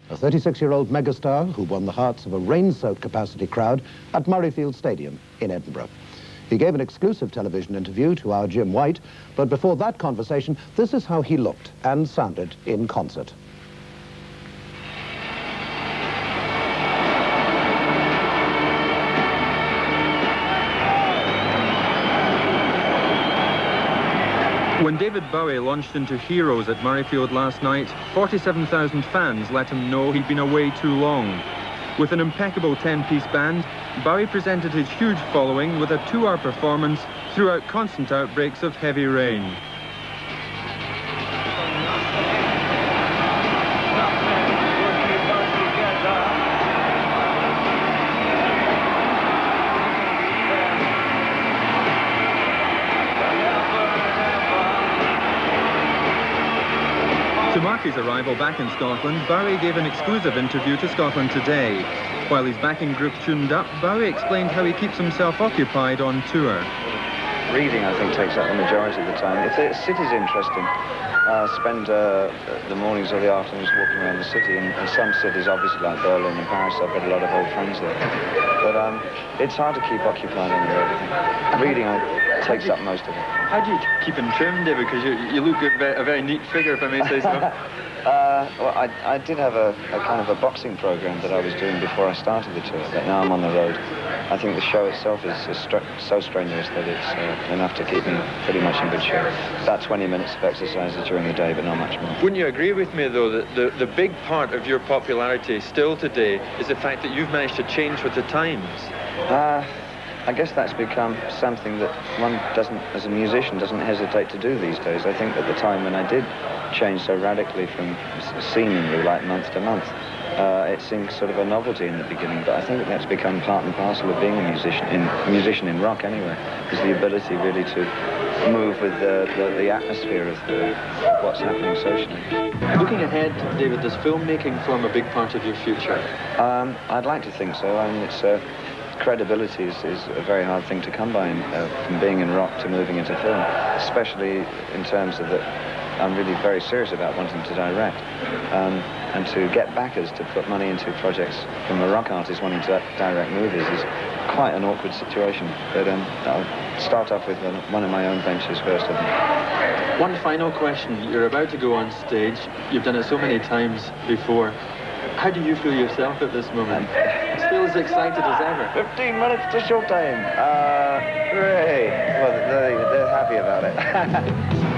a 36-year-old megastar who won the hearts of a rain-soaked capacity crowd at Murrayfield Stadium in Edinburgh. He gave an exclusive television interview to our Jim White, but before that conversation, this is how he looked and sounded in concert. When David Bowie launched into Heroes at Murrayfield last night, 47,000 fans let him know he'd been away too long. With an impeccable 10-piece band, Bowie presented his huge following with a 2-hour performance throughout constant outbreaks of heavy rain. To mark his arrival back in Scotland, Bowie gave an exclusive interview to Scotland Today. While his backing group tuned up, Bowie explained how he keeps himself occupied on tour. Reading, I think, takes up the majority of the time. If the city's interesting, I spend the mornings or the afternoons walking around the city. In some cities, obviously like Berlin and Paris, I've got a lot of old friends there. But it's hard to keep occupied on the road, I think. Reading takes up most of it. How do you keep in trim, David? Because you look a very neat figure, if I may say so. Well, I did have a kind of a boxing program that I was doing before I started the tour, but now I'm on the road. I think the show itself is so strenuous that it's enough to keep me pretty much in good shape. About 20 minutes of exercise during the day, but not much more. Wouldn't you agree with me, though, that the big part of your popularity still today is the fact that you've managed to change with the times? I guess that's become something that one doesn't, as a musician, doesn't hesitate to do these days. I think at the time when I did change so radically from seemingly like month to month, it seemed sort of a novelty in the beginning, but I think that's become part and parcel of being a musician in rock anyway, is the ability really to move with the atmosphere of what's happening socially. Looking ahead, David, does filmmaking form a big part of your future? I'd like to think so. I mean, credibility is a very hard thing to come by from being in rock to moving into film, especially in terms of that I'm really very serious about wanting to direct, and to get backers to put money into projects from a rock artist wanting to direct movies is quite an awkward situation. But I'll start off with one of my own ventures first, I think. One final question. You're about to go on stage. You've done it so many times before. How do you feel yourself at this moment? Still as excited as ever? 15 minutes to showtime. Great. Well, they're happy about it.